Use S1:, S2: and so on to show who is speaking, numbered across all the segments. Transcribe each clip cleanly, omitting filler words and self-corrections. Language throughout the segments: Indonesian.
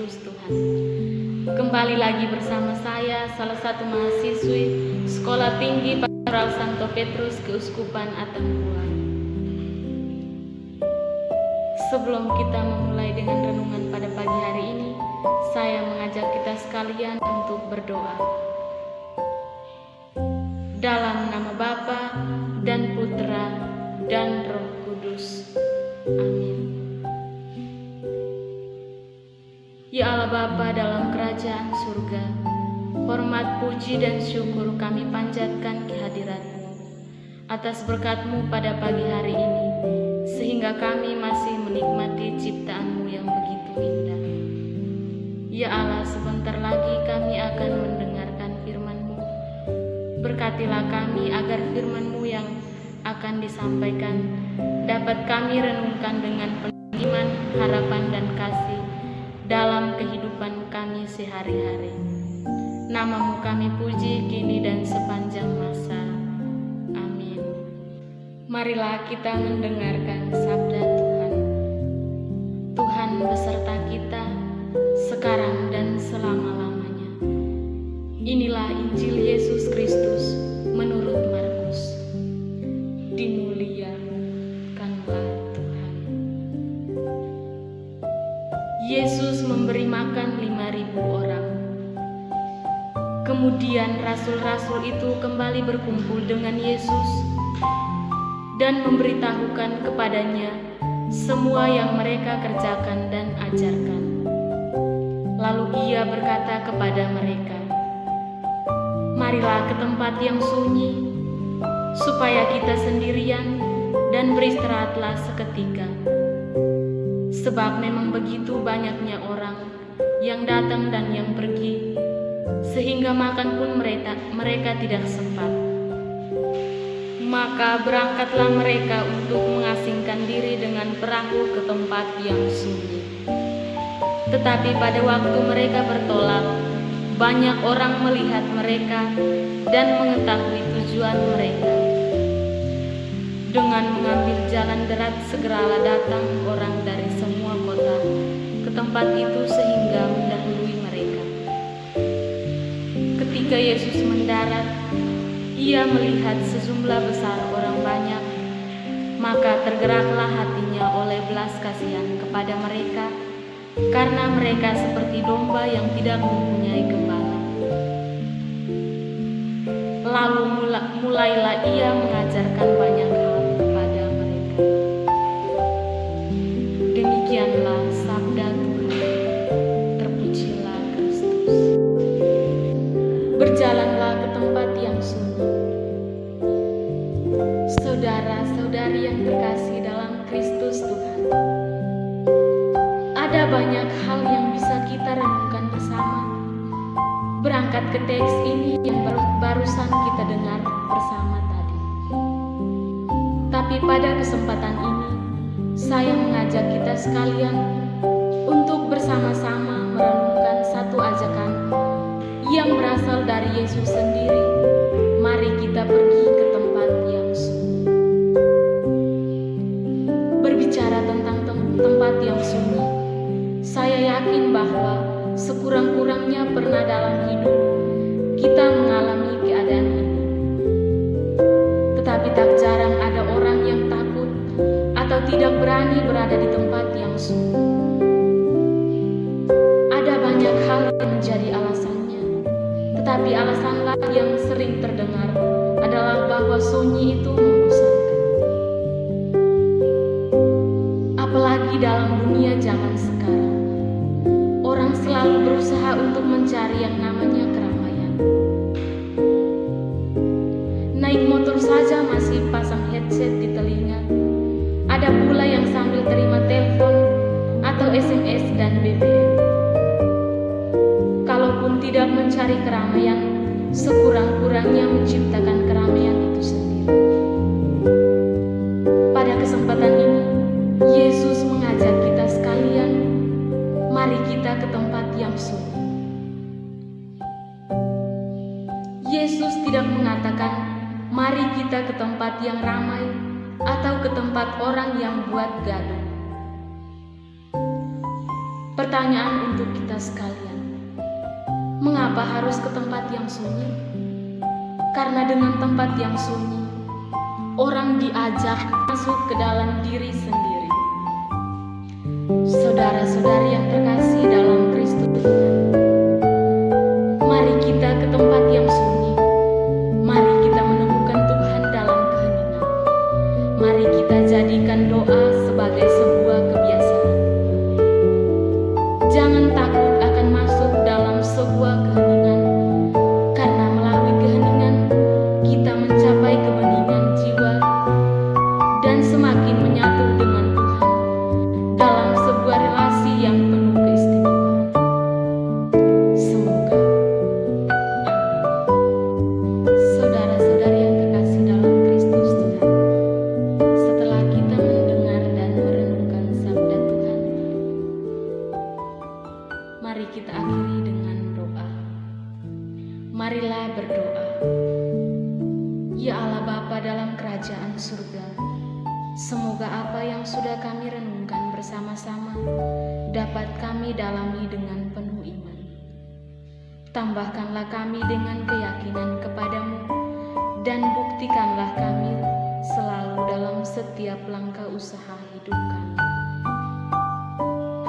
S1: Kristus Tuhan. Kembali lagi bersama saya, salah satu mahasiswi Sekolah Tinggi Pastoral Santo Petrus Keuskupan Atambua. Sebelum kita memulai dengan renungan pada pagi hari ini, saya mengajak kita sekalian untuk berdoa. Dalam nama Bapa dan Putra dan Roh Kudus. Amin. Ya Allah Bapa dalam kerajaan surga, hormat, puji, dan syukur kami panjatkan kehadirat-Mu atas berkat-Mu pada pagi hari ini, sehingga kami masih menikmati ciptaan-Mu yang begitu indah. Ya Allah, sebentar lagi kami akan mendengarkan firman-Mu. Berkatilah kami agar firman-Mu yang akan disampaikan dapat kami renungkan dengan penuh iman, harapan, dan kasih dalam kehidupan kami sehari-hari. Nama-Mu kami puji kini dan sepanjang masa. Amin. Marilah kita mendengarkan sabda Tuhan. Tuhan beserta kita sekarang dan selama-lamanya. Inilah Injil Yesus Kristus menurut Markus. Dimuliakanlah Tuhan. Yesus memberi makan 5.000 orang. Kemudian rasul-rasul itu kembali berkumpul dengan Yesus dan memberitahukan kepadanya semua yang mereka kerjakan dan ajarkan. Lalu ia berkata kepada mereka, "Marilah ke tempat yang sunyi, supaya kita sendirian dan beristirahatlah seketika. Sebab memang begitu banyaknya orang yang datang dan yang pergi, sehingga makan pun mereka tidak sempat." Maka berangkatlah mereka untuk mengasingkan diri dengan perahu ke tempat yang sunyi. Tetapi pada waktu mereka bertolak, banyak orang melihat mereka dan mengetahui tujuan mereka. Dengan mengambil jalan darat, segeralah datang orang dari semua kota ke tempat itu sehingga mendahului mereka. Ketika Yesus mendarat, ia melihat sejumlah besar orang banyak, maka tergeraklah hatinya oleh belas kasihan kepada mereka, karena mereka seperti domba yang tidak mempunyai gembala. Lalu mulailah ia mengajarkan banyak hal kepada mereka. Demikianlah sabda Tuhan. Terpujilah Kristus. Berjalanlah ke tempat yang sunyi. Saudara-saudari yang terkasih dalam Kristus Tuhan, ada banyak hal yang bisa kita renungkan bersama. Berangkat ke teks ini yang barusan kita dengar bersama tadi. Tapi pada kesempatan ini, saya mengajak kita sekalian untuk bersama-sama merenungkan satu ajakan yang berasal dari Yesus sendiri. Mari kita pergi ke tempat yang sunyi. Berbicara tentang tempat yang sunyi, saya yakin bahwa sekurang-kurangnya pernah dalam hidup kita mengalami keadaan ini. Tetapi tak jarang ada orang yang takut atau tidak berani berada di tempat yang sunyi. Ada banyak hal yang menjadi alasannya, tetapi alasan lain yang sering terdengar adalah bahwa sunyi itu membosankan. Apalagi dalam dunia zaman sekarang, orang selalu berusaha untuk mencari yang namanya keramaian. Naik motor saja masih pasang headset di telinga. Ada pula yang sambil terima telepon atau SMS dan BBM. Kalaupun tidak mencari keramaian, sekurang-kurangnya menciptakan keramaian itu sendiri. Pada kesempatan ini, Yesus mengajak kita sekalian, mari kita ke tempat yang sunyi. Yesus tidak mengatakan, mari kita ke tempat yang ramai atau ke tempat orang yang buat gaduh. Pertanyaan untuk kita sekalian, mengapa harus ke tempat yang sunyi? Karena dengan tempat yang sunyi, orang diajak masuk ke dalam diri sendiri. Saudara-saudari yang terkasih dalam Kristus Tuhan, mari kita ke tempat yang sunyi. Mari kita menemukan Tuhan dalam keheningan. Mari kita jadikan doa sebagai sebuah kebiasaan. Jangan takut akan masuk dalam sebuah keheningan, karena melalui keheningan kita mencapai kebeningan jiwa dan semakin menyatu dengan Tuhan dalam sebuah relasi yang penuh keistimewaan. Semoga. Saudara-saudari yang terkasih dalam Kristus Tuhan, setelah kita mendengar dan merenungkan sabda Tuhan, mari kita akhiri dengan doa. Marilah berdoa. Ya Allah Bapa dalam kerajaan surga, semoga apa yang sudah kami renungkan bersama-sama dapat kami dalami dengan penuh iman. Tambahkanlah kami dengan keyakinan kepadamu dan buktikanlah kami selalu dalam setiap langkah usaha hidup kami.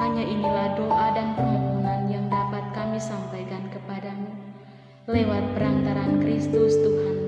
S1: Hanya inilah doa dan permohonan yang dapat kami sampaikan kepadamu lewat perantaraan Kristus Tuhan